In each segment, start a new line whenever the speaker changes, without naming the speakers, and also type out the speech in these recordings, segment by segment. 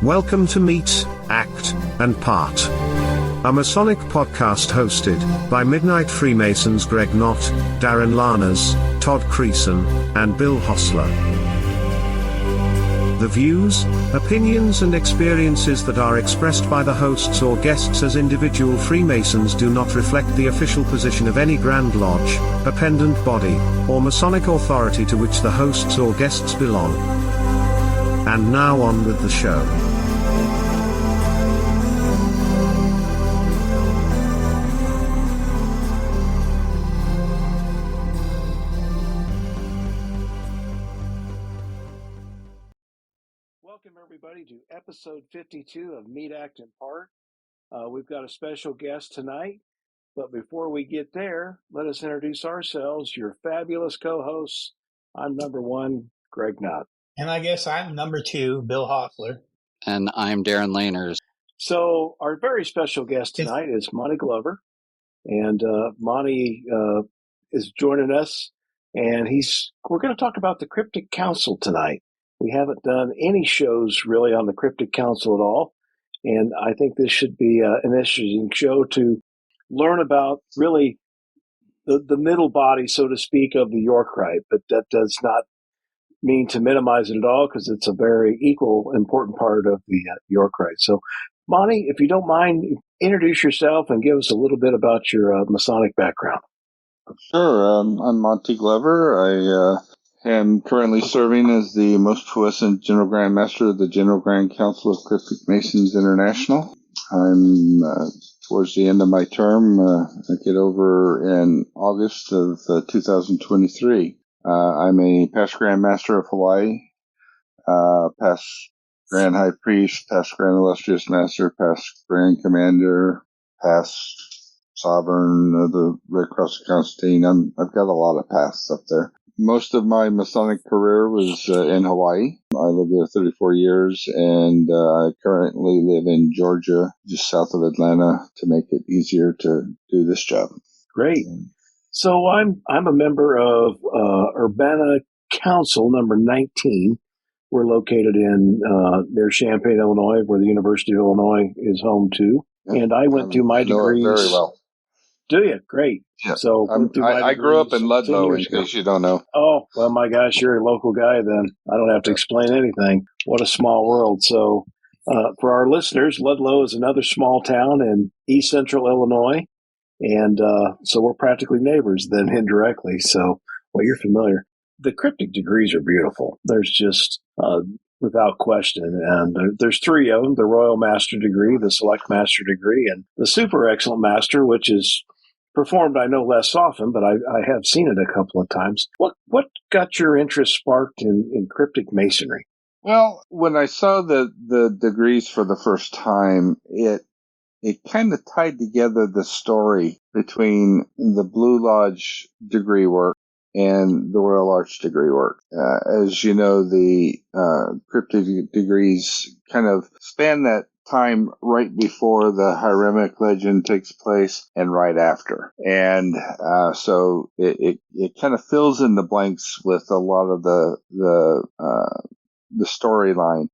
Welcome to Meet, Act, and Part, a Masonic podcast hosted by Midnight Freemasons Greg Knott, Darren Lahners, Todd Creason, and Bill Hostler. The views, opinions and experiences that are expressed by the hosts or guests as individual Freemasons do not reflect the official position of any Grand Lodge, appendant body, or Masonic authority to which the hosts or guests belong. And now on with the show.
Welcome everybody to episode 52 of Meet, Act, and Part. We've got a special guest tonight, but before we get there, let us introduce ourselves, your fabulous co-hosts. I'm number one, Greg Knott.
And I guess I'm number two, Bill Hostler.
And I'm Darren Lahners.
So our very special guest tonight is Monty Glover, and Monty is joining us, and we're going to talk about the Cryptic Council tonight. We haven't done any shows really on the Cryptic Council at all, and I think this should be an interesting show to learn about really the middle body, so to speak, of the York Rite, but that does not mean to minimize it at all because it's a very equal, important part of the York Rite. So, Monty, if you don't mind, introduce yourself and give us a little bit about your Masonic background.
Sure. I'm Monty Glover. I am currently serving as the most puissant General Grand Master of the General Grand Council of Cryptic Masons International. I'm towards the end of my term. I get over in August of 2023. I'm a past Grand Master of Hawaii, past Grand High Priest, past Grand Illustrious Master, past Grand Commander, past Sovereign of the Red Cross of Constantine. I've got a lot of pasts up there. Most of my Masonic career was in Hawaii. I lived there 34 years, and I currently live in Georgia, just south of Atlanta, to make it easier to do this job.
Great. So I'm a member of Urbana Council number 19. We're located in near Champaign, Illinois, where the University of Illinois is home to. And I went through my degrees.
Very well.
Do you? Great.
Yeah.
So
I grew up in Ludlow, in case you don't know.
Oh, well, my gosh, you're a local guy then. I don't have to explain anything. What a small world. So for our listeners, Ludlow is another small town in east central Illinois. And so we're practically neighbors then indirectly. So, well, you're familiar. The cryptic degrees are beautiful. There's just without question. And there's three of them, the Royal Master degree, the Select Master degree, and the Super Excellent Master, which is performed, I know, less often, but I have seen it a couple of times. What got your interest sparked in cryptic masonry?
Well, when I saw the degrees for the first time, it kind of tied together the story between the Blue Lodge degree work and the Royal Arch degree work. As you know, the cryptic degrees kind of span that time right before the Hieronymic legend takes place and right after. And so it kind of fills in the blanks with a lot of the storyline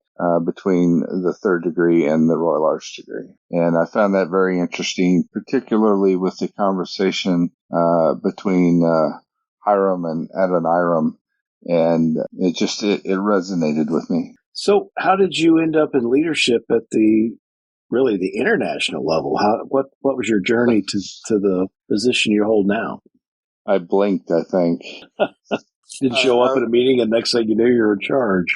between the third degree and the Royal Arch degree. And I found that very interesting, particularly with the conversation between Hiram and Adoniram, and it resonated with me.
So how did you end up in leadership at the international level? What was your journey to the position you hold now?
I blinked, I think.
Didn't show up at a meeting and next thing you knew you're in charge.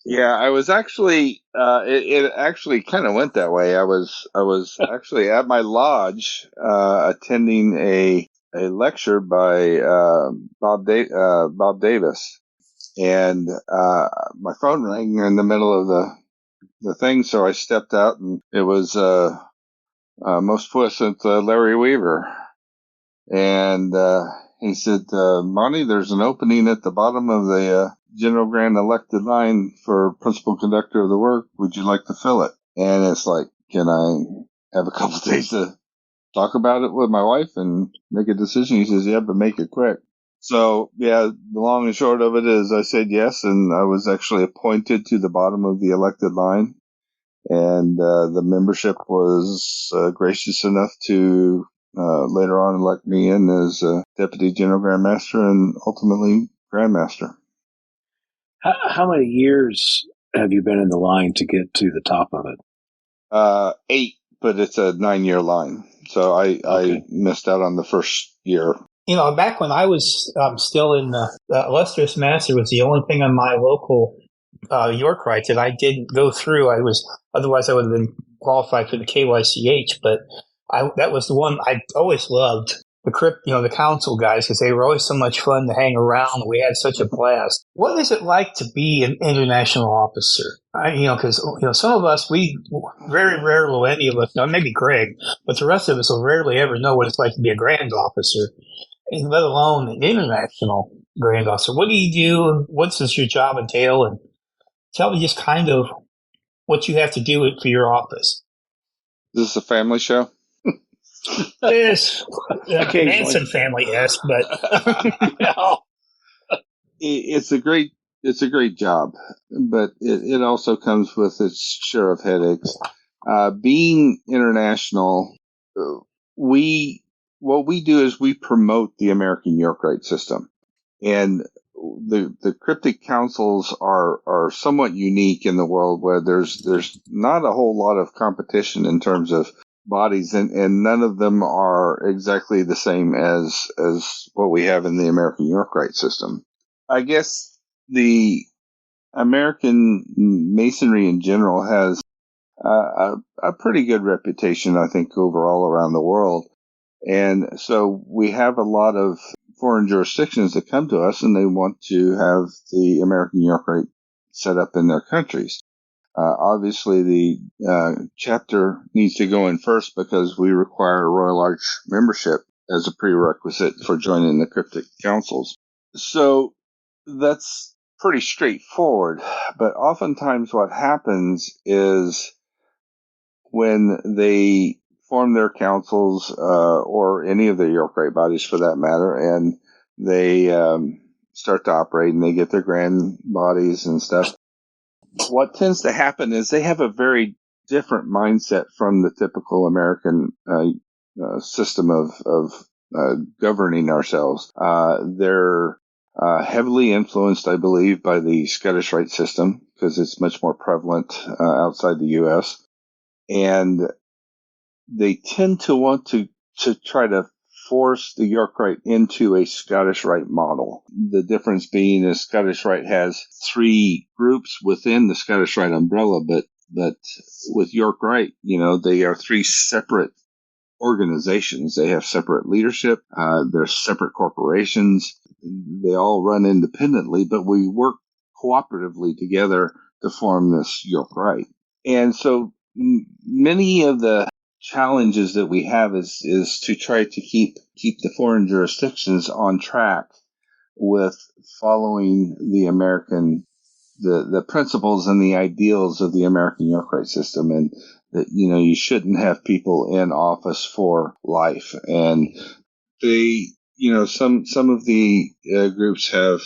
Yeah, I was actually, it actually kind of went that way. I was actually at my lodge, attending a lecture by, Bob Davis. And, my phone rang in the middle of the thing. So I stepped out and it was, most puissant, Larry Weaver. And, he said, Monty, there's an opening at the bottom of the, General Grand elected line for principal conductor of the work. Would you like to fill it? And it's like, can I have a couple of days to talk about it with my wife and make a decision? He says, yeah, but make it quick. So, yeah, the long and short of it is I said yes, and I was actually appointed to the bottom of the elected line. And the membership was gracious enough to later on elect me in as Deputy General Grand Master and ultimately Grand Master.
How many years have you been in the line to get to the top of it?
8, but it's a 9-year line. So I missed out on the first year.
Back when I was still in Illustrious Master was the only thing on my local York rights that I didn't go through. Otherwise I would have been qualified for the KYCH, but that was the one I always loved. The council guys, because they were always so much fun to hang around. We had such a blast. What is it like to be an international officer? Because some of us, we very rarely, any of us, maybe Greg, but the rest of us will rarely ever know what it's like to be a grand officer, let alone an international grand officer. What do you do? What does your job entail? And tell me just kind of what you have to do for your office.
Is this a family show?
This Manson family, yes, but
it's a great job, but it also comes with its share of headaches. Being international, what we do is we promote the American York Rite system, and the cryptic councils are somewhat unique in the world where there's not a whole lot of competition in terms of bodies, and none of them are exactly the same as what we have in the American York Rite system. I guess the American Masonry in general has a pretty good reputation, I think, overall around the world. And so we have a lot of foreign jurisdictions that come to us and they want to have the American York Rite set up in their countries. Obviously, the chapter needs to go in first because we require a Royal Arch membership as a prerequisite for joining the cryptic councils. So that's pretty straightforward. But oftentimes what happens is when they form their councils or any of the York Rite bodies for that matter, and they start to operate and they get their grand bodies and stuff, what tends to happen is they have a very different mindset from the typical American system of governing ourselves. They're heavily influenced, I believe, by the Scottish Rite system because it's much more prevalent outside the U.S. And they tend to want to try to force the York Rite into a Scottish Rite model. The difference being is Scottish Rite has 3 groups within the Scottish Rite umbrella, but with York Rite, they are 3 separate organizations. They have separate leadership. They're separate corporations. They all run independently, but we work cooperatively together to form this York Rite. And so many of the challenges that we have is to try to keep the foreign jurisdictions on track with following the American, the principles and the ideals of the American York Rite system, and that you shouldn't have people in office for life. And they, some of the groups have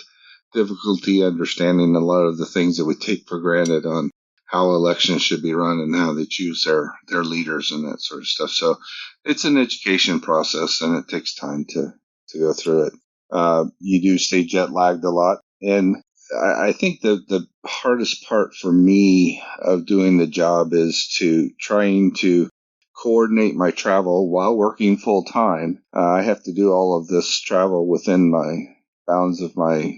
difficulty understanding a lot of the things that we take for granted on how elections should be run and how they choose their leaders and that sort of stuff. So it's an education process and it takes time to go through it. You do stay jet lagged a lot. And I think the hardest part for me of doing the job is trying to coordinate my travel while working full time. I have to do all of this travel within my bounds of my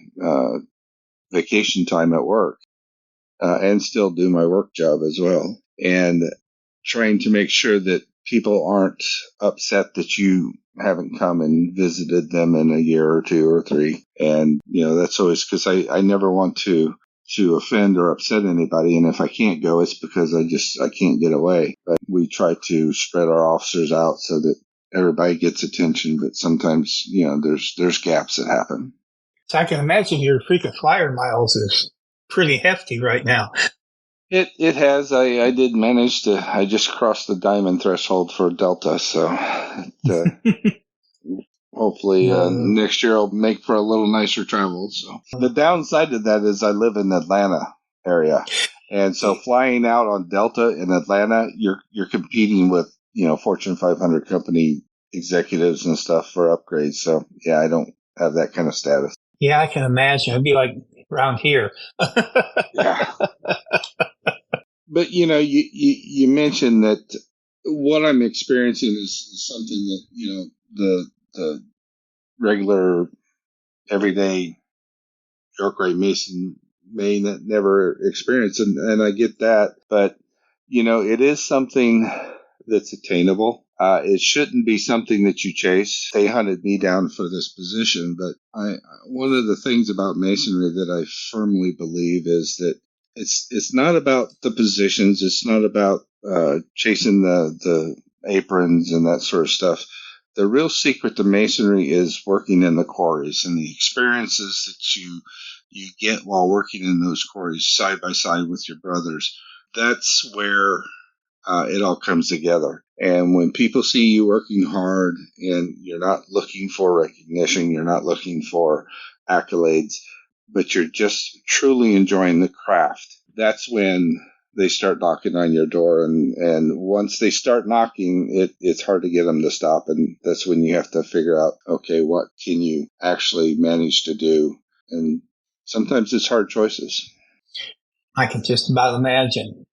vacation time at work. And still do my work job as well. And trying to make sure that people aren't upset that you haven't come and visited them in a year or 2 or 3. And, that's always because I never want to offend or upset anybody. And if I can't go, it's because I can't get away. But we try to spread our officers out so that everybody gets attention. But sometimes, there's gaps that happen.
So I can imagine your frequent flyer miles is pretty hefty right now.
It has. I did manage to. I just crossed the diamond threshold for Delta, so hopefully next year I'll make for a little nicer travel. So the downside to that is I live in the Atlanta area, And so flying out on Delta in Atlanta, you're competing with, Fortune 500 company executives and stuff for upgrades. So yeah, I don't have that kind of status.
Yeah, I can imagine. It'd be like around here.
Yeah. But you mentioned that what I'm experiencing is something that, the regular everyday York Ray Mason may never experience. And I get that, but it is something that's attainable. It shouldn't be something that you chase. They hunted me down for this position, but one of the things about masonry that I firmly believe is that it's not about the positions. It's not about chasing the aprons and that sort of stuff. The real secret to masonry is working in the quarries and the experiences that you get while working in those quarries side by side with your brothers. That's where it all comes together. And when people see you working hard and you're not looking for recognition, you're not looking for accolades, but you're just truly enjoying the craft, that's when they start knocking on your door. And once they start knocking, it's hard to get them to stop. And that's when you have to figure out, okay, what can you actually manage to do? And sometimes it's hard choices.
I can just about imagine.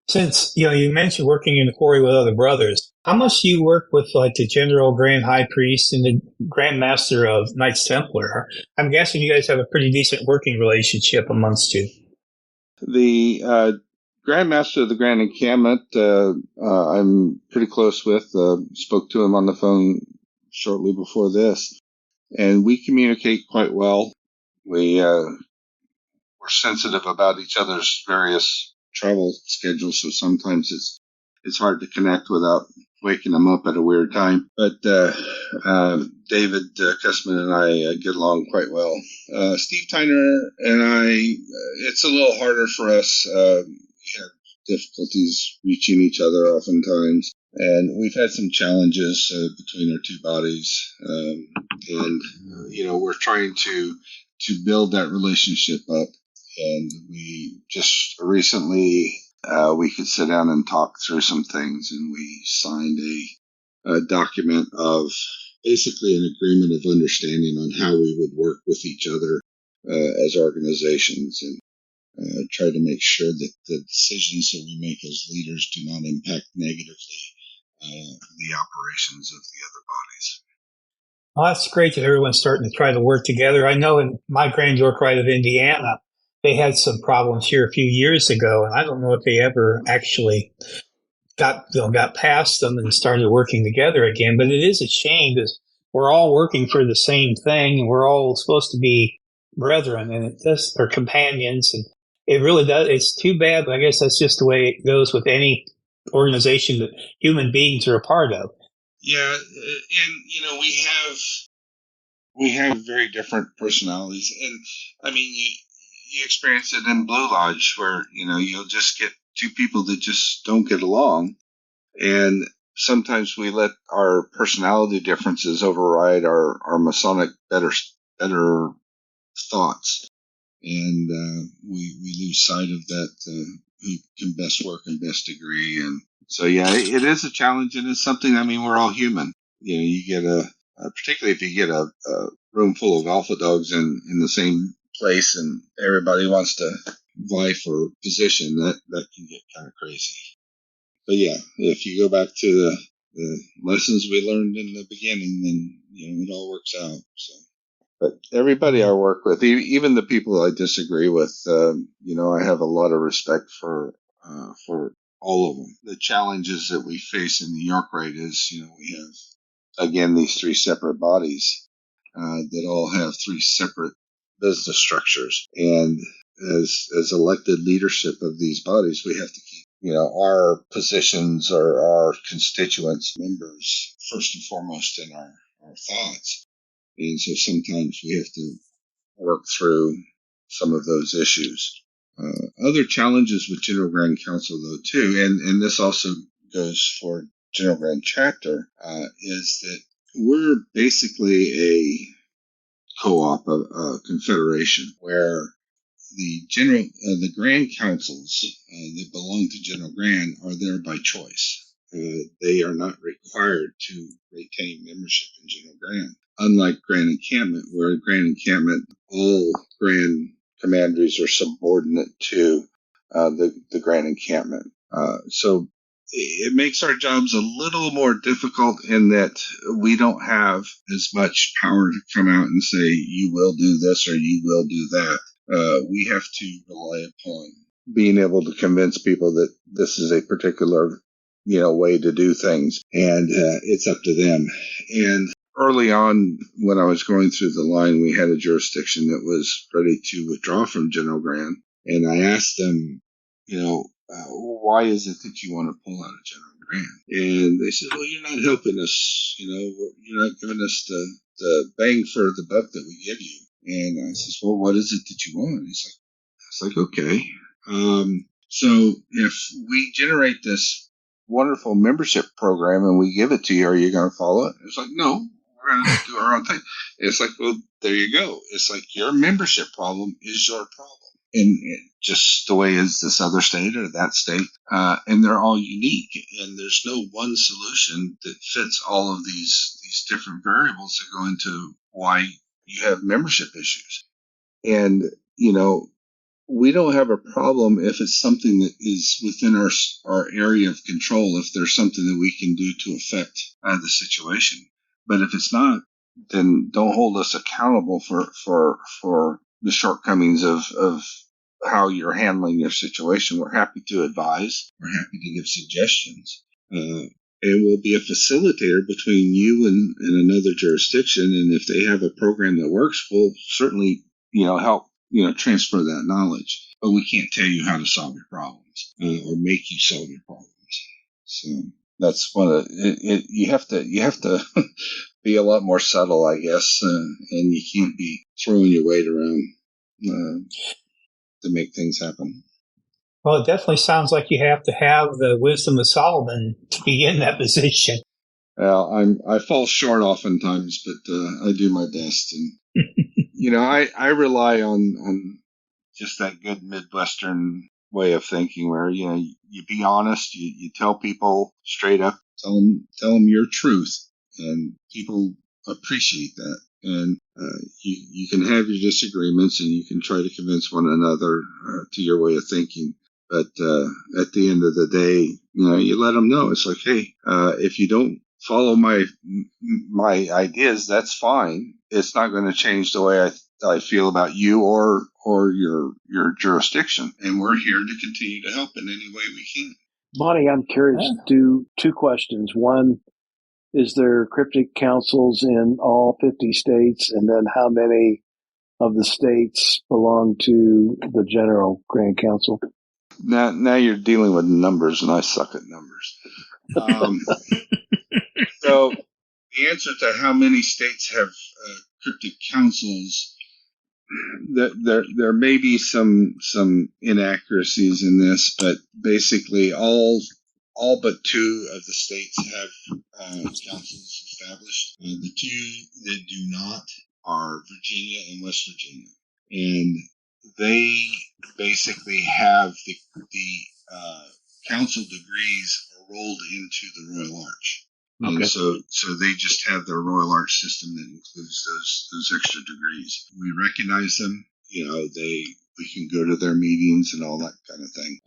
Since, you mentioned working in the quarry with other brothers, how much do you work with like the General Grand High Priest and the Grand Master of Knights Templar? I'm guessing you guys have a pretty decent working relationship amongst you.
The Grand Master of the Grand Encampment, I'm pretty close with. Spoke to him on the phone shortly before this, and we communicate quite well. We're sensitive about each other's various travel schedules, so sometimes it's hard to connect without waking them up at a weird time. But David Cussman and I get along quite well. Steve Tyner and I, it's a little harder for us. We have difficulties reaching each other oftentimes, and we've had some challenges between our two bodies. And we're trying to build that relationship up. And we just recently, we could sit down and talk through some things, and we signed a document of basically an agreement of understanding on how we would work with each other as organizations, and try to make sure that the decisions that we make as leaders do not impact negatively the operations of the other bodies.
Well, that's great that everyone's starting to try to work together. I know in my Grand York Rite of Indiana, they had some problems here a few years ago, and I don't know if they ever actually got past them and started working together again. But it is a shame because we're all working for the same thing, and we're all supposed to be brethren, and it does, or companions, and it really does. It's too bad, but I guess that's just the way it goes with any organization that human beings are a part of.
Yeah, and we have very different personalities, and I mean you experience it in Blue Lodge where you'll just get two people that just don't get along, and sometimes we let our personality differences override our Masonic better thoughts, and we lose sight of that who can best work and best agree. And so yeah, it is a challenge, and it's something. I mean, we're all human. You get particularly if you get a room full of alpha dogs in the same place, and everybody wants to vie for position, that can get kind of crazy. But yeah, if you go back to the lessons we learned in the beginning, then it all works out. So, but everybody I work with, even the people I disagree with, I have a lot of respect for all of them. The challenges that we face in the York Rite is, we have again these three separate bodies that all have three separate business structures, and as elected leadership of these bodies, we have to keep our positions or our constituents members first and foremost in our thoughts, and so sometimes we have to work through some of those issues. Other challenges with General Grand Council though too, and this also goes for General Grand Chapter, is that we're basically a co-op, a confederation, where the Grand Councils that belong to General Grand are there by choice. They are not required to retain membership in General Grand. Unlike Grand Encampment, where Grand Encampment, all Grand Commanderies are subordinate to the Grand Encampment. So it makes our jobs a little more difficult in that we don't have as much power to come out and say, you will do this or you will do that. We have to rely upon being able to convince people that this is a particular, way to do things, and it's up to them. And early on, when I was going through the line, we had a jurisdiction that was ready to withdraw from General Grand, and I asked them, why is it that you want to pull out of General Grand? And they said, well, you're not helping us. You're not giving us the bang for the buck that we give you. And I says, well, what is it that you want? It's like, okay. So if we generate this wonderful membership program and we give it to you, are you going to follow it? It's like, no, we're going to do our own thing. It's like, well, there you go. It's like your membership problem is your problem. And just the way is this other state or that state. And they're all unique. And there's no one solution that fits all of these different variables that go into why you have membership issues. And, we don't have a problem if it's something that is within our area of control, if there's something that we can do to affect the situation. But if it's not, then don't hold us accountable for the shortcomings of how you're handling your situation. We're happy to advise. We're happy to give suggestions. And we'll be a facilitator between you and another jurisdiction. And if they have a program that works, we'll certainly, help, transfer that knowledge. But we can't tell you how to solve your problems or make you solve your problems. So that's one of you have to be a lot more subtle, I guess, and you can't be throwing your weight around to make things happen.
Well, it definitely sounds like you have to have the wisdom of Solomon to be in that position.
Well, I fall short oftentimes, but I do my best, and I rely on just that good Midwestern way of thinking, where you be honest, you tell people straight up, tell them your truth, and people appreciate that. And you can have your disagreements, and you can try to convince one another to your way of thinking. But at the end of the day, you let them know. It's like, hey, if you don't follow my ideas, that's fine. It's not going to change the way I feel about you or your jurisdiction. And we're here to continue to help in any way we can.
Monty, I'm curious. Two questions. One, is there cryptic councils in all 50 states? And then how many of the states belong to the General Grand Council?
Now you're dealing with numbers, and I suck at numbers. So the answer to how many states have cryptic councils, there may be some inaccuracies in this, but basically all but 2 of the states have councils established. The 2 that do not are Virginia and West Virginia, and they basically have the council degrees are rolled into the Royal Arch. Okay. And so they just have their Royal Arch system that includes those extra degrees. We recognize them. We can go to their meetings and all that kind of thing,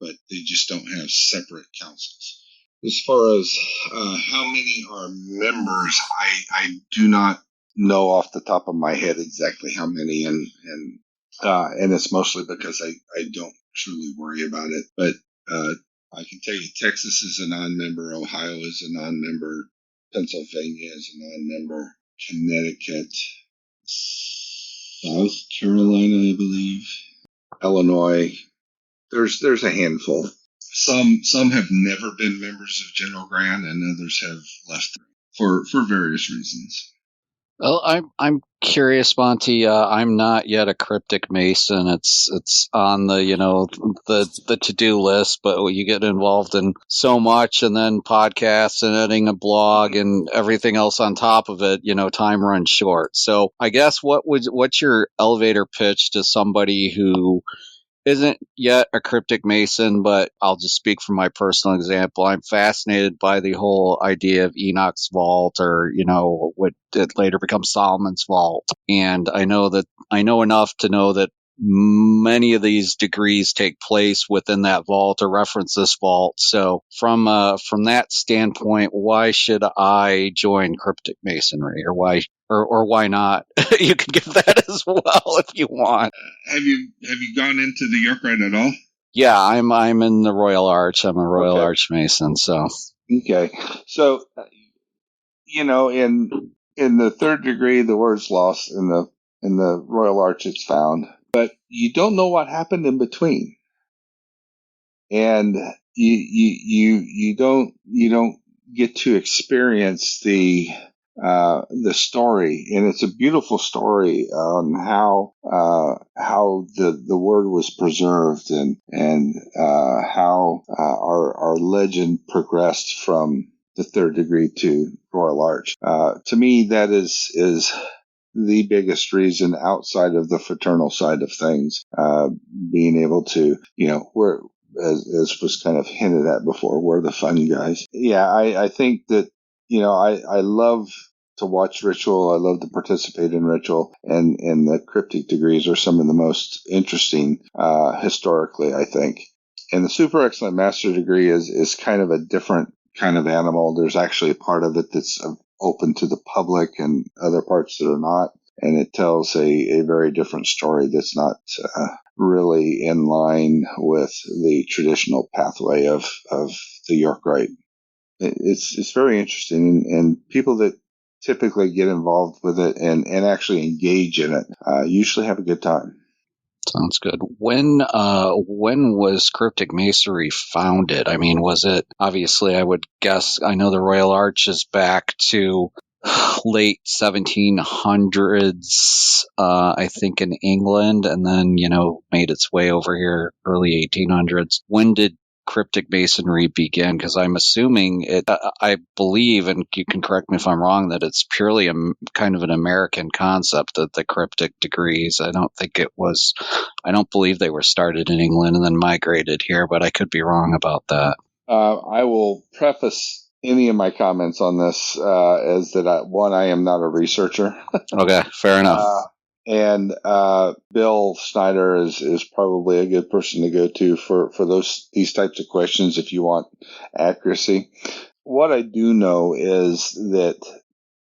but they just don't have separate councils. As far as how many are members, I do not know off the top of my head exactly how many, and it's mostly because I don't truly worry about it. But I can tell you Texas is a non-member, Ohio is a non-member, Pennsylvania is a non-member, Connecticut, South Carolina, I believe, Illinois. There's a handful. Some have never been members of General Grand, and others have left for various reasons.
Well, I'm curious, Monty. I'm not yet a cryptic mason. It's on the the to do list, but you get involved in so much, and then podcasts and editing a blog and everything else on top of it. Time runs short. So I guess what's your elevator pitch to somebody who isn't yet a cryptic mason, but I'll just speak from my personal example. I'm fascinated by the whole idea of Enoch's vault, or what it later becomes Solomon's vault. And I know enough to know that many of these degrees take place within that vault or reference this vault. So from that standpoint, why should I join cryptic masonry, or why not? You can give that as well if you want.
Have you gone into the York Rite at all?
Yeah, I'm in the Royal Arch. I'm a Royal Arch Mason. So
okay, so in the third degree, the word's lost. In the Royal Arch, it's found, but you don't know what happened in between, and you don't get to experience the story, and it's a beautiful story on how the word was preserved, and how our legend progressed from the third degree to Royal Arch. To me, that is the biggest reason outside of the fraternal side of things, being able to, we're, as was kind of hinted at before, we're the fun guys. Yeah, I think that, I love to watch ritual. I love to participate in ritual, and the cryptic degrees are some of the most interesting, historically, I think. And the super excellent master degree is kind of a different kind of animal. There's actually a part of it that's open to the public and other parts that are not. And it tells a very different story that's not really in line with the traditional pathway of the York Rite. It's very interesting, and people that typically get involved with it and actually engage in it usually have a good time.
Sounds good. When was Cryptic Masonry founded? I mean, was it, obviously, I would guess, I know the Royal Arch is back to late 1700s, I think, in England, and then, made its way over here early 1800s. When did Cryptic Masonry begin? Because I'm assuming I believe, and you can correct me if I'm wrong, that it's purely kind of an American concept, that the cryptic degrees. I don't believe they were started in England and then migrated here, but I could be wrong about that.
I will preface any of my comments on this as that I am not a researcher.
Okay, fair enough.
And Bill Snyder is probably a good person to go to for these types of questions if you want accuracy. What I do know is that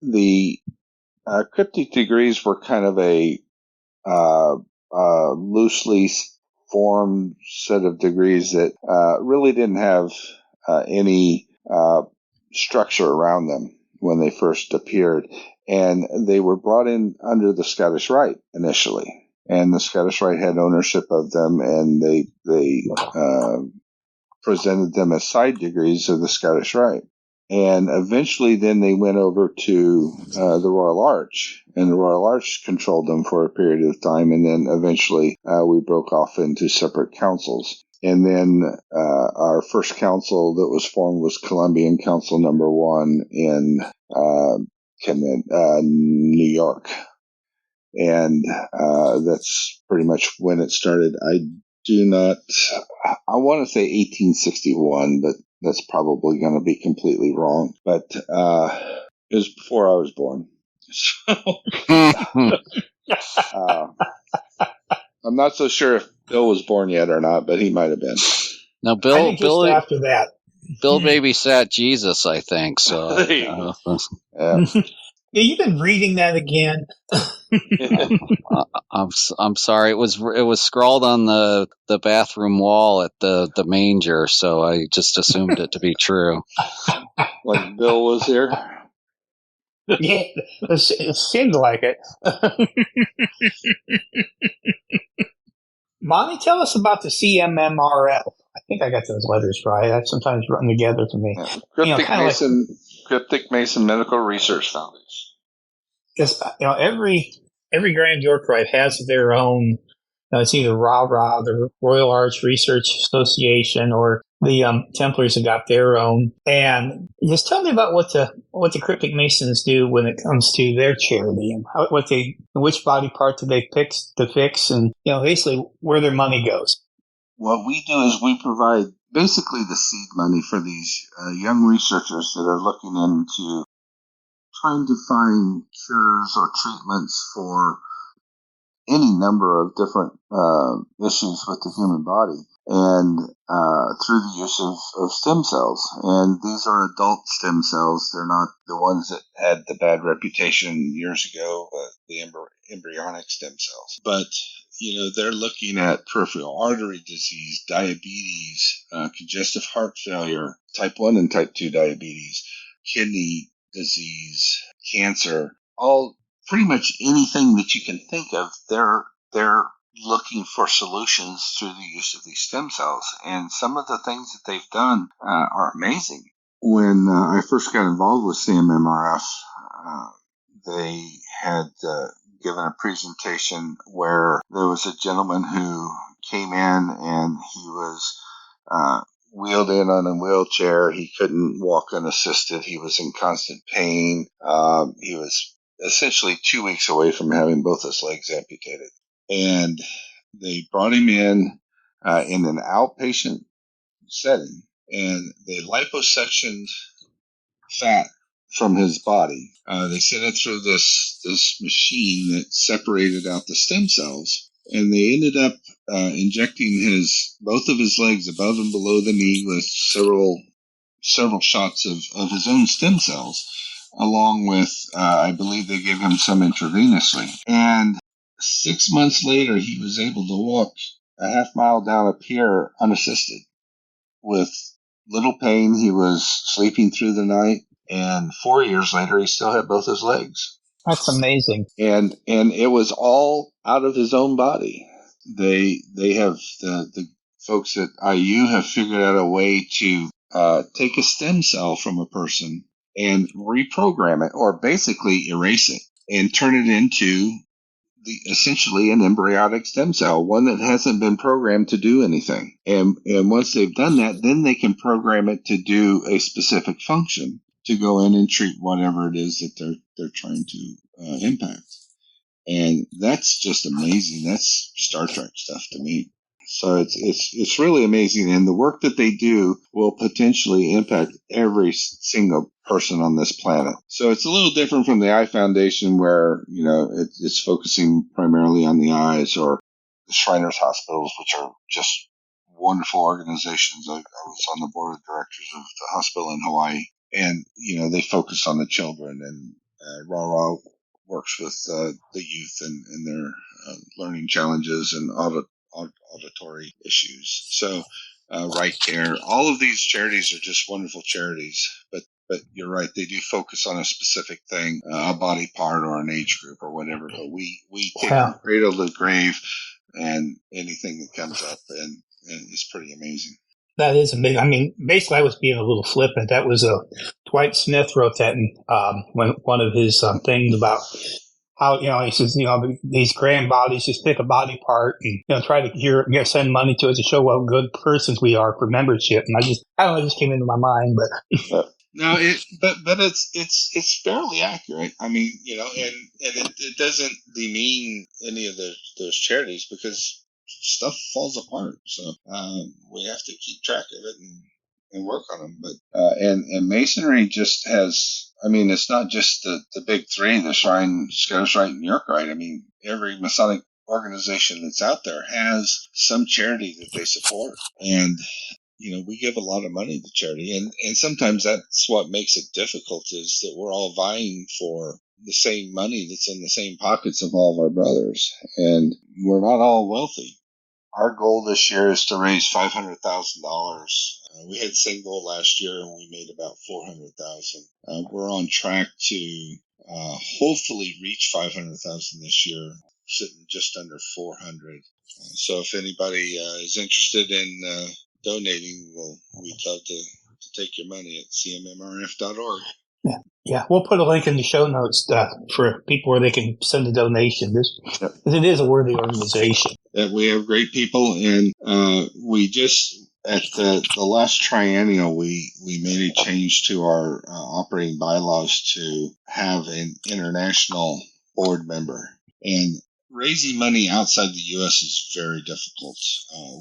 the cryptic degrees were kind of a loosely formed set of degrees that really didn't have any structure around them when they first appeared. And they were brought in under the Scottish Rite initially. And the Scottish Rite had ownership of them, and they presented them as side degrees of the Scottish Rite. And eventually then they went over to the Royal Arch, and the Royal Arch controlled them for a period of time, and then eventually we broke off into separate councils. And then our first council that was formed was Columbian Council Number 1 in New York. And that's pretty much when it started. I want to say 1861, but that's probably going to be completely wrong. But it was before I was born. So I'm not so sure if Bill was born yet or not, but he might have been.
Now,
I think just after that.
Bill babysat Jesus, I think. So,
Yeah.
Yeah, you've been reading that again.
I'm sorry. It was scrawled on the bathroom wall at the manger, so I just assumed it to be true.
Like Bill was here.
Yeah, it seemed like it. Monty, tell us about the CMMRF. I think I got those letters right. That sometimes run together for me.
Yeah. Cryptic Mason Medical Research Foundation.
Because every Grand Yorkite has their own. It's either RAH, the Royal Arch Research Association, or the Templars have got their own. And just tell me about what the Cryptic Masons do when it comes to their charity, and which body part do they pick to fix, and basically where their money goes.
What we do is we provide basically the seed money for these young researchers that are looking into trying to find cures or treatments for any number of different issues with the human body, and through the use of stem cells. And these are adult stem cells. They're not the ones that had the bad reputation years ago, the embryonic stem cells. But they're looking at peripheral artery disease, diabetes, congestive heart failure, type 1 and type 2 diabetes, kidney disease, cancer, all pretty much anything that you can think of. They're looking for solutions through the use of these stem cells. And some of the things that they've done are amazing. When I first got involved with CMMRF, they had given a presentation where there was a gentleman who came in and he was wheeled in on a wheelchair. He couldn't walk unassisted. He was in constant pain. He was essentially 2 weeks away from having both his legs amputated. And they brought him in an outpatient setting, and they liposuctioned fat from his body. They sent it through this machine that separated out the stem cells, and they ended up injecting both of his legs above and below the knee with several shots of his own stem cells, along with I believe they gave him some intravenously. And 6 months later, he was able to walk a half mile down a pier unassisted with little pain. He was sleeping through the night, and 4 years later, he still had both his legs.
That's amazing.
And it was all out of his own body. They have the folks at IU have figured out a way to take a stem cell from a person and reprogram it, or basically erase it, and turn it into essentially an embryonic stem cell, one that hasn't been programmed to do anything. And once they've done that, then they can program it to do a specific function to go in and treat whatever it is that they're trying to impact. And that's just amazing. That's Star Trek stuff to me. So it's really amazing, and the work that they do will potentially impact every single person on this planet. So it's a little different from the Eye Foundation, where it's focusing primarily on the eyes, or the Shriners Hospitals, which are just wonderful organizations. I was on the board of directors of the hospital in Hawaii, and they focus on the children, and RAH works with the youth and their learning challenges and auditory issues. So Right Care, all of these charities are just wonderful charities, but you're right, they do focus on a specific thing, a body part or an age group or whatever. But we take from cradle to grave and anything that comes up, and it's pretty amazing.
That is amazing. I mean, basically, I was being a little flippant. That was Dwight Smith wrote that in one of his things about how, he says, these grand bodies, just pick a body part and, try to send money to it to show what good persons we are for membership. And I don't know, it just came into my mind, but.
No, but it's fairly accurate. I mean, and it doesn't demean any of those charities, because stuff falls apart. So we have to keep track of it and work on them. But and Masonry just has, I mean, it's not just the big three, the Shrine, Scottish Rite, and York Rite. I mean, every Masonic organization that's out there has some charity that they support, and we give a lot of money to charity, and sometimes that's what makes it difficult, is that we're all vying for the same money that's in the same pockets of all of our brothers, and we're not all wealthy. Our goal this year is to raise $500,000. We had the same goal last year, and we made about $400,000. We're on track to hopefully reach $500,000 this year, sitting just under 400. So if anybody is interested in donating, we'd love to take your money at cmmrf.org.
Yeah. Yeah, we'll put a link in the show notes for people where they can send a donation. Because it is a worthy organization.
We have great people, and we just at the last triennial we made a change to our operating bylaws to have an international board member. And raising money outside the U.S. is very difficult.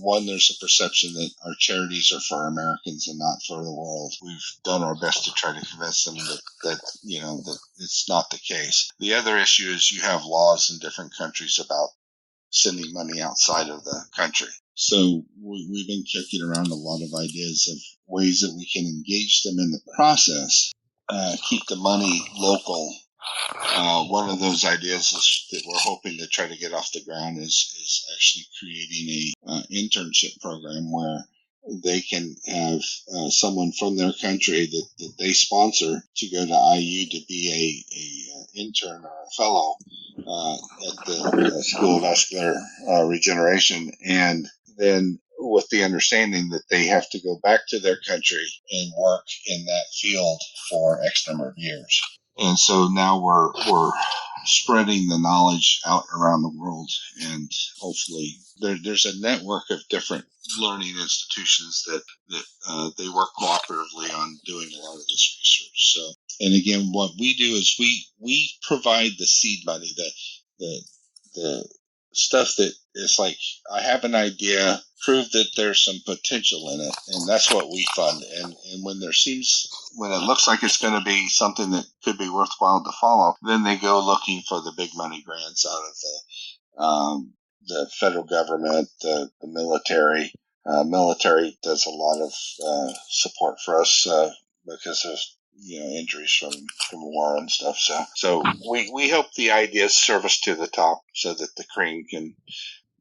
One, there's a perception that our charities are for Americans and not for the world. We've done our best to try to convince them that it's not the case. The other issue is you have laws in different countries about sending money outside of the country. So we've been kicking around a lot of ideas of ways that we can engage them in the process, keep the money local. One of those ideas that we're hoping to try to get off the ground is actually creating a internship program where they can have someone from their country that they sponsor to go to IU to be a intern or a fellow at the School of Vascular Regeneration, and then with the understanding that they have to go back to their country and work in that field for X number of years. And so now we're spreading the knowledge out around the world, and hopefully there's a network of different learning institutions that they work cooperatively on doing a lot of this research. So, and again, what we do is we provide the seed money, the stuff that is like, I have an idea, prove that there's some potential in it, and that's what we fund. And when it looks like it's going to be something that could be worthwhile to follow, then they go looking for the big money grants out of the federal government, the military. Military does a lot of support for us because of injuries from war and stuff. So we hope the ideas serve us to the top so that the cream can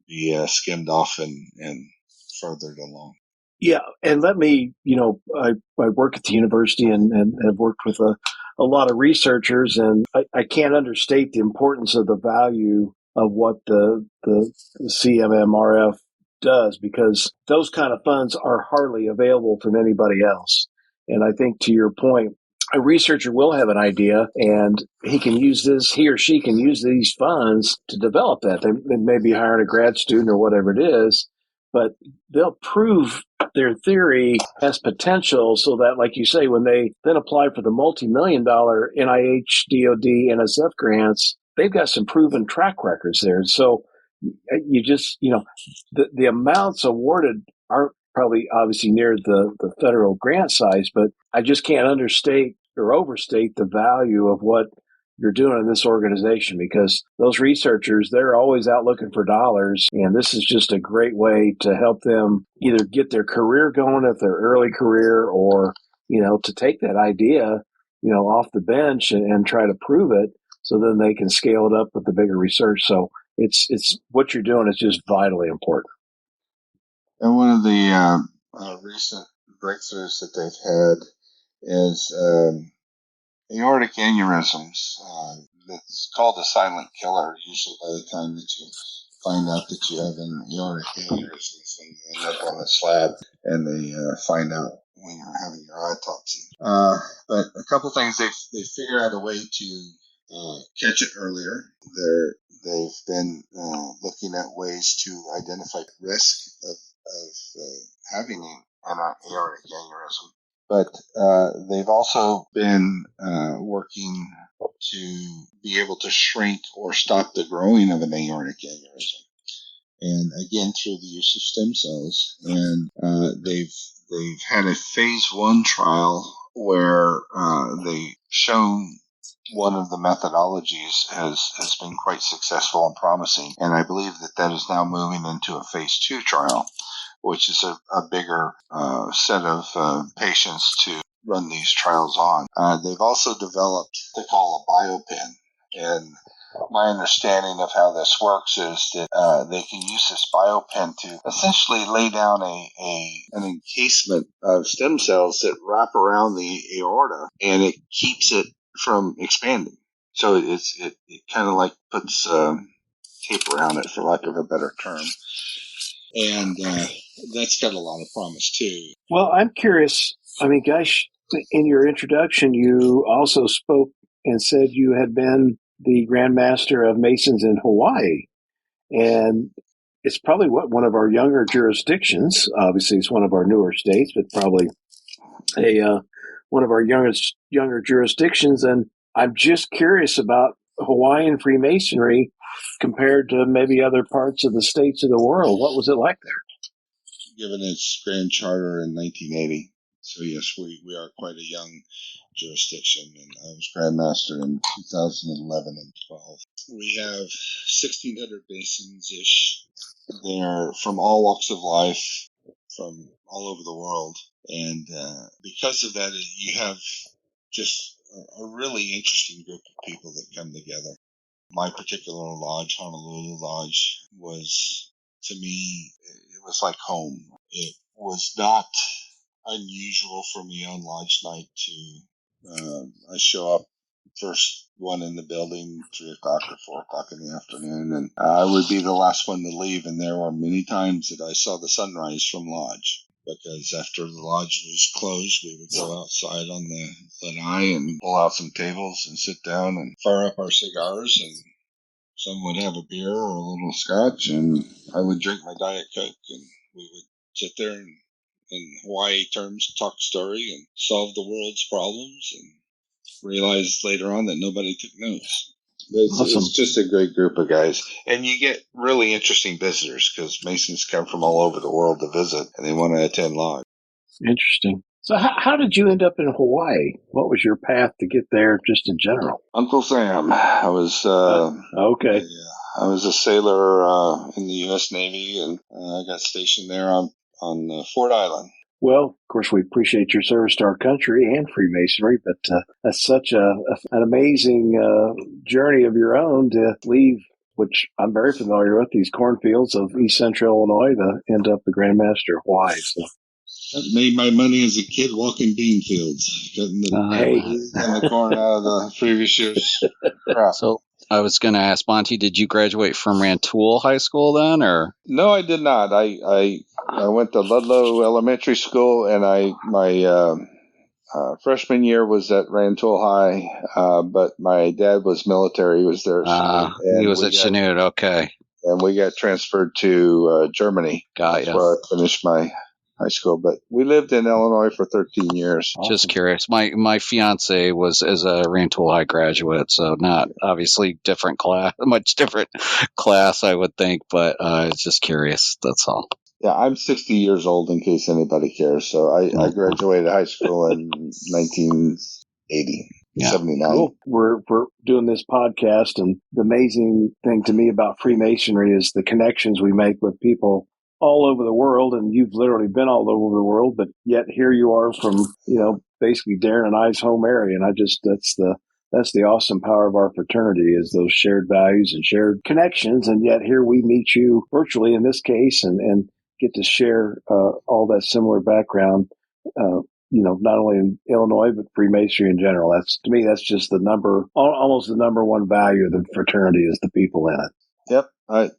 be skimmed off and furthered along.
Yeah, and let me, I work at the university and have worked with a lot of researchers, and I can't understate the importance of the value of what the CMMRF does, because those kind of funds are hardly available from anybody else. And I think, to your point, a researcher will have an idea, and he or she can use these funds to develop that. They may be hiring a grad student or whatever it is, but they'll prove their theory has potential so that, like you say, when they then apply for the multi-million-dollar NIH, DOD, NSF grants, they've got some proven track records there. And so you just, the amounts awarded aren't probably obviously near the federal grant size, but I just can't understate or overstate the value of what you're doing in this organization, because those researchers, they're always out looking for dollars. And this is just a great way to help them either get their career going at their early career, or, to take that idea, off the bench and try to prove it so then they can scale it up with the bigger research. So it's what you're doing is just vitally important.
And one of the recent breakthroughs that they've had is aortic aneurysms. It's called a silent killer, usually by the time that you find out that you have an aortic aneurysm, and you end up on a slab, and they find out when you're having your autopsy. But a couple things, they figure out a way to catch it earlier. They've been looking at ways to identify risk of having an aortic aneurysm. But they've also been working to be able to shrink or stop the growing of an aortic aneurysm, and again through the use of stem cells. And they've had a phase 1 trial where they've shown one of the methodologies has been quite successful and promising, and I believe that is now moving into a phase 2 trial, which is a bigger set of patients to run these trials on. They've also developed what they call a biopen, and my understanding of how this works is that they can use this biopen to essentially lay down an encasement of stem cells that wrap around the aorta, and it keeps it from expanding. So it kind of like puts tape around it, for lack of a better term. And that's got a lot of promise too.
Well, I'm curious. I mean, gosh, in your introduction, you also spoke and said you had been the Grand Master of Masons in Hawaii. And it's probably one of our younger jurisdictions. Obviously, it's one of our newer states, but probably one of our younger jurisdictions. And I'm just curious about Hawaiian Freemasonry compared to maybe other parts of the states of the world. What was it like there?
Given its grand charter in 1980. So yes, we are quite a young jurisdiction, and I was Grand Master in 2011 and 12. We have 1,600 Masons-ish. They're from all walks of life, from all over the world, and because of that, you have just a really interesting group of people that come together. My particular lodge, Honolulu Lodge, was, to me, it was like home. It was not unusual for me on lodge night to I show up first one in the building, 3 o'clock or 4 o'clock in the afternoon, and I would be the last one to leave. And there were many times that I saw the sunrise from lodge, because after the lodge was closed, we would go outside on the lanai and pull out some tables and sit down and fire up our cigars, and some would have a beer or a little scotch, and I would drink my Diet Coke, and we would sit there and, in Hawaii terms, talk story and solve the world's problems, and realize later on that nobody took notes. But it's just a great group of guys. And you get really interesting visitors, because Masons come from all over the world to visit, and they want to attend lodge.
Interesting. So how did you end up in Hawaii? What was your path to get there, just in general?
Uncle Sam. I was
okay.
I was a sailor in the U.S. Navy, and I got stationed there on Ford Island.
Well, of course, we appreciate your service to our country and Freemasonry, but that's such an amazing journey of your own to leave, which I'm very familiar with, these cornfields of East Central Illinois, to end up the Grand Master of Hawaii. So.
I made my money as a kid walking bean fields, cutting the corn out of the previous year's crop.
So I was going to ask, Monty, did you graduate from Rantoul High School then, or?
No, I did not. I went to Ludlow Elementary School, and my freshman year was at Rantoul High, but my dad was military. He was there.
He was at Chanute, okay.
And we got transferred to Germany.
Got
That's where I finished my high school, but we lived in Illinois for 13 years.
Awesome. Just curious. My fiance was as a Rantoul High graduate, so not obviously different class, much different class, I would think, but just curious. That's all.
Yeah, I'm 60 years old, in case anybody cares. So I graduated high school in 1980. Yeah. 79.
Cool. We're doing this podcast, and the amazing thing to me about Freemasonry is the connections we make with people all over the world, and you've literally been all over the world, but yet here you are from, basically Darren and I's home area. And that's the awesome power of our fraternity, is those shared values and shared connections. And yet here we meet you virtually in this case, and get to share all that similar background, not only in Illinois, but Freemasonry in general. To me, that's just almost the number one value of the fraternity, is the people in it.
Yep. I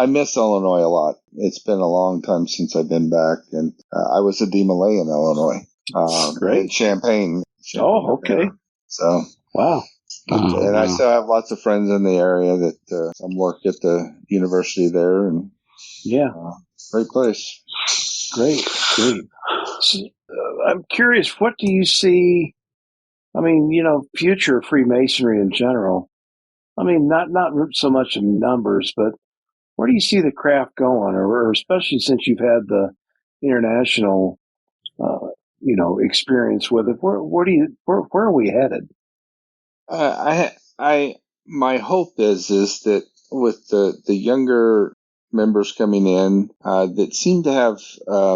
miss Illinois a lot. It's been a long time since I've been back, and I was a DeMolay in Illinois.
Great.
In Champaign.
Oh, okay.
So.
Wow.
And I still have lots of friends in the area that some work at the university there, and great place.
Great. So, I'm curious, what do you see? I mean, future Freemasonry in general. I mean, not so much in numbers, but where do you see the craft going, or especially since you've had the international, experience with it? Where are we headed?
My hope is that with the younger members coming in that seem to have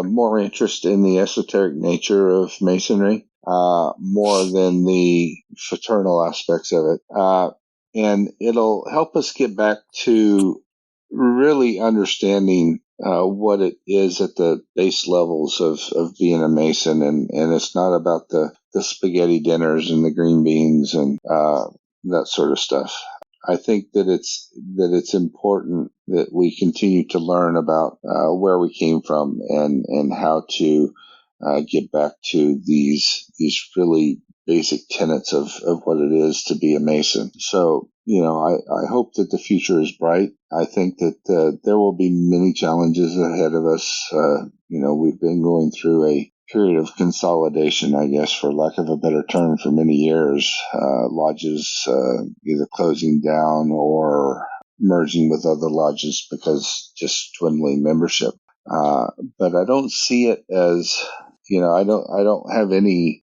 more interest in the esoteric nature of Masonry, more than the fraternal aspects of it. And it'll help us get back to really understanding what it is at the base levels of being a Mason. And it's not about the spaghetti dinners and the green beans and that sort of stuff. I think that it's important that we continue to learn about where we came from and how to get back to these really basic tenets of what it is to be a Mason. So, I hope that the future is bright. I think that there will be many challenges ahead of us. We've been going through a period of consolidation, I guess, for lack of a better term, for many years. Lodges either closing down or merging with other lodges because just dwindling membership. But I don't see it as, I don't have any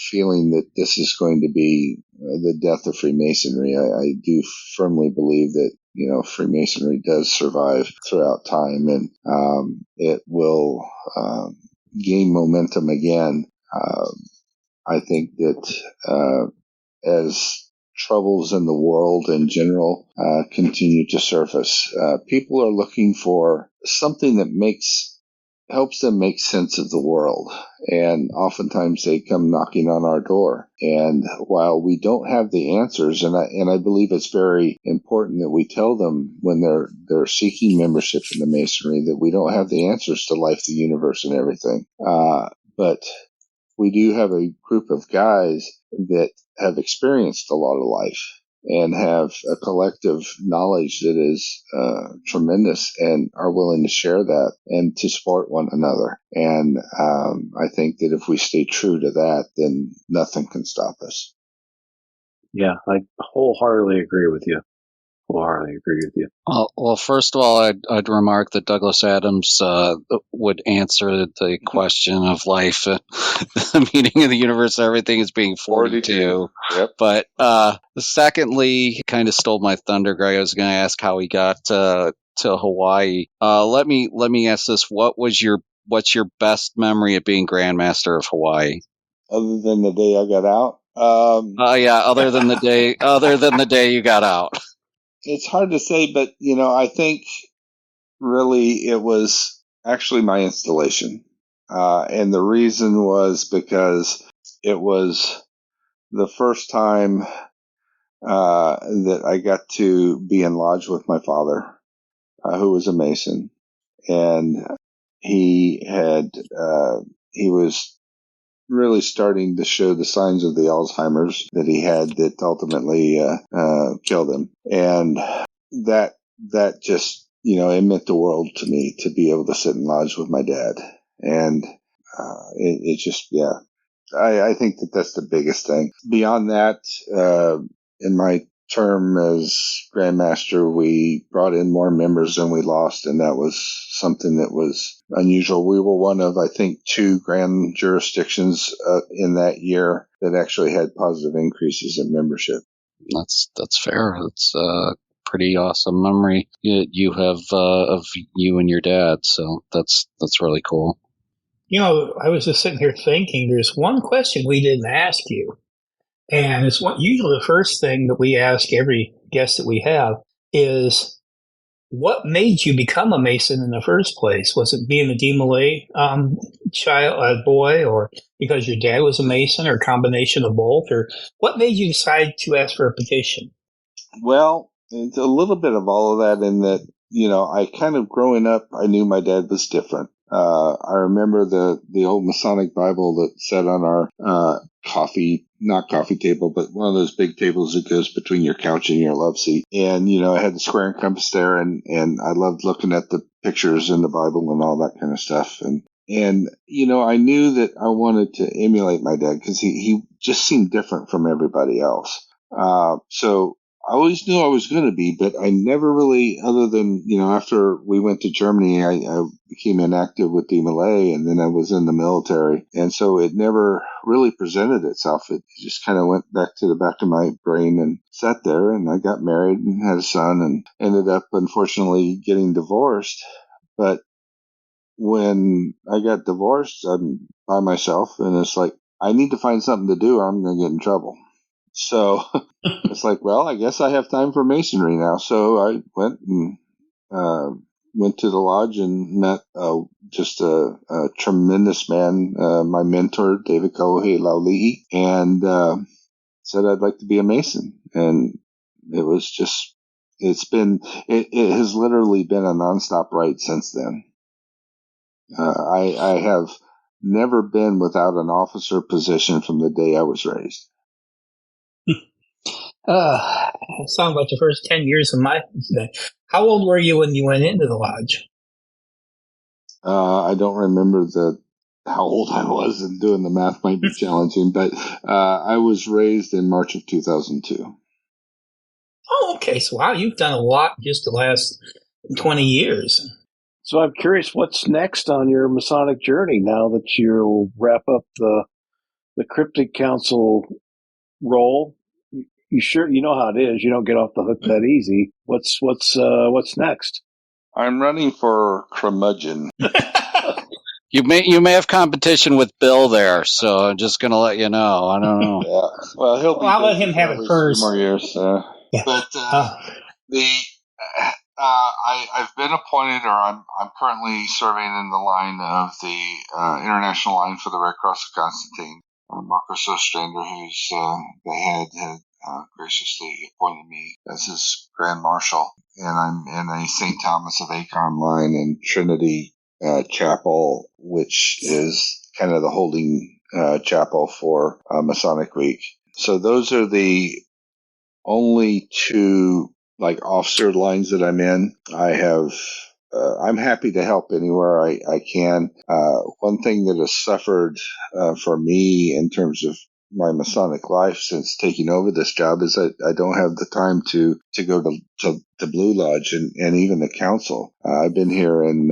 feeling that this is going to be the death of Freemasonry. I do firmly believe that Freemasonry does survive throughout time, and it will gain momentum again. I think that as troubles in the world in general continue to surface, people are looking for something that helps them make sense of the world. And oftentimes they come knocking on our door. And while we don't have the answers, and I believe it's very important that we tell them when they're seeking membership in the Masonry that we don't have the answers to life, the universe, and everything. But we do have a group of guys that have experienced a lot of life and have a collective knowledge that is tremendous and are willing to share that and to support one another. And I think that if we stay true to that, then nothing can stop us.
Yeah, I wholeheartedly agree with you.
Well, first of all, I'd remark that Douglas Adams would answer the question of life, the meaning of the universe, everything is being 42.
Yep.
But secondly, he kind of stole my thunder, Greg. I was going to ask how he got to Hawaii. Let me ask this: what's your best memory of being Grand Master of Hawaii?
Other than the day I got out.
Other than the day you got out.
It's hard to say, but, I think really it was actually my installation. And the reason was because it was the first time that I got to be in lodge with my father, who was a Mason. And he was really starting to show the signs of the Alzheimer's that he had that ultimately killed him. And that just, it meant the world to me to be able to sit in lodge with my dad. And it just, yeah, I think that's the biggest thing. Beyond that, in my term as Grand Master, we brought in more members than we lost, and that was something that was unusual. We were one of, I think, 2 grand jurisdictions in that year that actually had positive increases in membership.
That's fair. That's a pretty awesome memory you have of you and your dad. So that's really cool.
I was just sitting here thinking, there's one question we didn't ask you. And it's usually the first thing that we ask every guest that we have is, what made you become a Mason in the first place? Was it being a DeMolay boy, or because your dad was a Mason, or a combination of both? Or what made you decide to ask for a petition?
Well, it's a little bit of all of that, in that, I kind of growing up, I knew my dad was different. I remember the old Masonic Bible that sat on our not coffee table, but one of those big tables that goes between your couch and your love seat. And, I had the square and compass there, and I loved looking at the pictures in the Bible and all that kind of stuff. And I knew that I wanted to emulate my dad because he just seemed different from everybody else. So I always knew I was going to be, but I never really, other than, after we went to Germany, I became inactive with DeMolay, and then I was in the military. And so it never really presented itself. It just kind of went back to the back of my brain and sat there, and I got married and had a son and ended up, unfortunately, getting divorced. But when I got divorced, I'm by myself, and it's like, I need to find something to do or I'm going to get in trouble. So it's like, well, I guess I have time for Masonry now. So I went to the lodge and met just a tremendous man, my mentor, David Kauhe Laulihi, and said I'd like to be a Mason. And it was just, it has literally been a nonstop ride since then. I have never been without an officer position from the day I was raised.
Sounds like the first 10 years of my life. How old were you when you went into the lodge?
I don't remember how old I was, and doing the math might be challenging, but I was raised in March of 2002.
Oh, okay. So, wow, you've done a lot just the last 20 years.
So I'm curious, what's next on your Masonic journey now that you'll wrap up the Cryptic Council role? You know how it is. You don't get off the hook that easy. What's next?
I'm running for curmudgeon.
You may have competition with Bill there, so I'm just going to let you know. I don't know.
Yeah. Well,
I'll let him have it first.
More years.
Yeah.
But I've been appointed, or I'm currently serving in the line of the International Line for the Red Cross of Constantine. Marcos Ostrander, who's the head, had graciously appointed me as his Grand Marshal, and I'm in a St. Thomas of Acon line in Trinity Chapel, which is kind of the holding chapel for Masonic Week. So those are the only two officer lines that I'm in. I'm happy to help anywhere I can. One thing that has suffered for me in terms of my Masonic life since taking over this job is that I don't have the time to go to Blue Lodge and even the council. I've been here in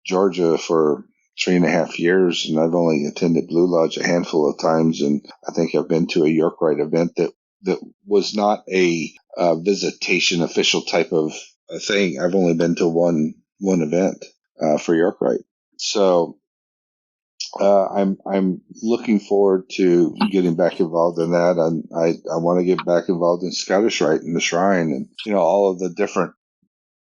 Georgia for 3.5 years, and I've only attended Blue Lodge a handful of times, and I think I've been to a York Rite event that was not a visitation official type of a thing. I've only been to one event for York Rite. So I'm looking forward to getting back involved in that. And I want to get back involved in Scottish Rite and the Shrine, and all of the different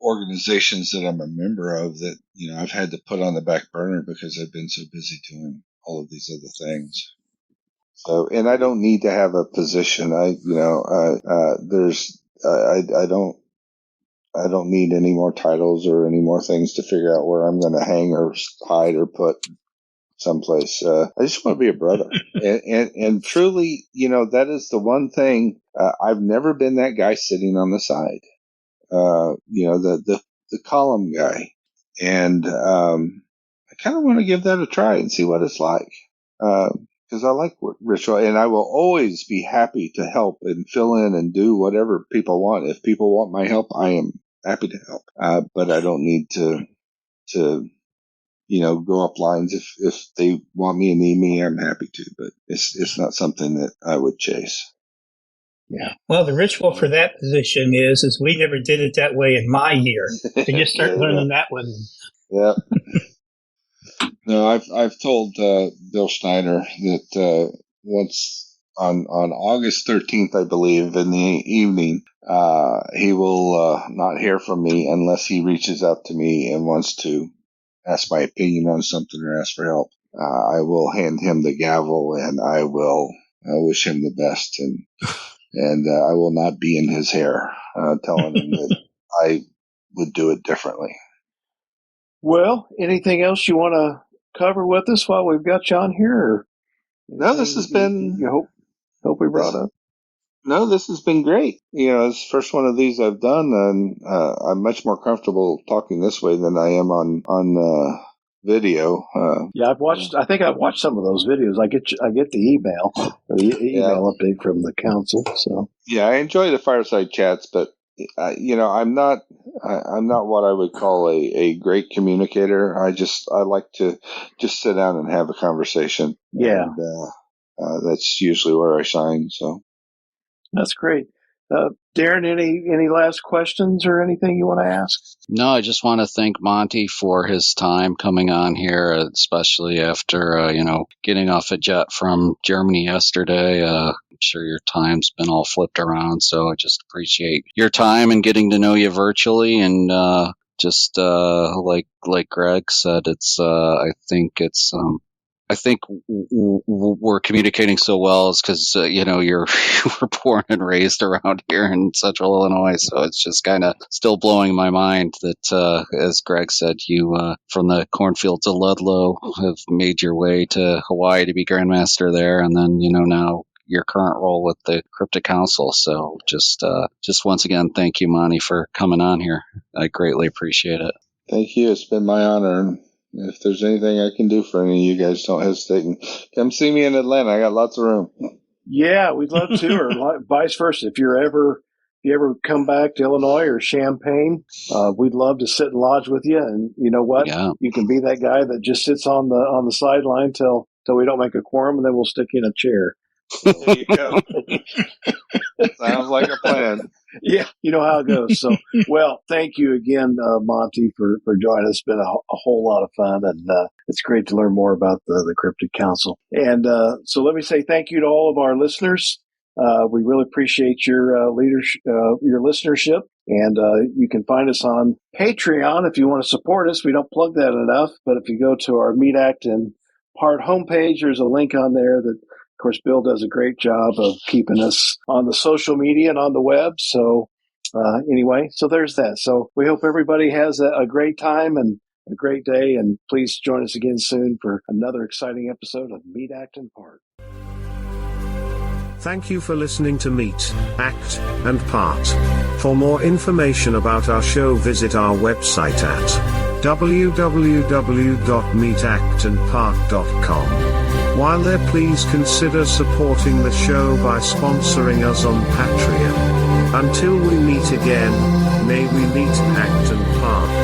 organizations that I'm a member of that I've had to put on the back burner because I've been so busy doing all of these other things. So, and I don't need to have a position. I don't need any more titles or any more things to figure out where I'm going to hang or hide or put someplace. I just want to be a brother. and truly, that is the one thing. I've never been that guy sitting on the side. The column guy. And I kind of want to give that a try and see what it's like. Because I like ritual, and I will always be happy to help and fill in and do whatever people want. If people want my help, I am happy to help. But I don't need to go up lines. If they want me and need me, I'm happy to. But it's not something that I would chase.
Yeah. Well, the ritual for that position is we never did it that way in my year. So you start learning that one.
Yeah. No, I've told Bill Schneider that once on August 13th, I believe, in the evening, he will not hear from me unless he reaches out to me and wants to ask my opinion on something or ask for help. I will hand him the gavel, and I will wish him the best, and I will not be in his hair telling him that I would do it differently.
Well, anything else you want to cover with us while we've got you on here?
No, this has been.
You hope we brought up.
No, this has been great. It's the first one of these I've done, and I'm much more comfortable talking this way than I am on video.
Yeah, I think I've watched some of those videos. I get the email update from the council. So
yeah, I enjoy the fireside chats, but I'm not what I would call a great communicator. I like to just sit down and have a conversation.
Yeah.
And, that's usually where I shine. So
that's great. Darren, any last questions or anything you want to ask?
No, I just want to thank Monty for his time coming on here, especially after, getting off a jet from Germany yesterday. I'm sure your time's been all flipped around, so I just appreciate your time and getting to know you virtually. And just like Greg said, I think it's I think we're communicating so well is because, you were born and raised around here in central Illinois. So it's just kind of still blowing my mind that, as Greg said, you, from the cornfields of Ludlow have made your way to Hawaii to be Grandmaster there. And then, now your current role with the Cryptic Council. So just once again, thank you, Monty, for coming on here. I greatly appreciate it.
Thank you. It's been my honor. And if there's anything I can do for any of you guys, don't hesitate. And come see me in Atlanta. I got lots of room.
Yeah, we'd love to, or vice versa. If you ever come back to Illinois or Champaign, we'd love to sit and lodge with you. And you know what?
Yeah.
You can be that guy that just sits on the sideline till we don't make a quorum, and then we'll stick you in a chair.
There you go. Sounds like a plan.
Yeah, you know how it goes. So, well, thank you again, Monty, for joining us. It's been a whole lot of fun, and it's great to learn more about the Cryptic Council. And so let me say thank you to all of our listeners. We really appreciate your leadership, your listenership, and you can find us on Patreon if you want to support us. We don't plug that enough, but if you go to our Meat Act and Part homepage, there's a link on there that, of course, Bill does a great job of keeping us on the social media and on the web. So anyway, so there's that. So we hope everybody has a great time and a great day. And please join us again soon for another exciting episode of Meat, Act, and Part.
Thank you for listening to Meat, Act, and Part. For more information about our show, visit our website at www.meatactandpart.com. While there, please consider supporting the show by sponsoring us on Patreon. Until we meet again, may we meet, act, and part.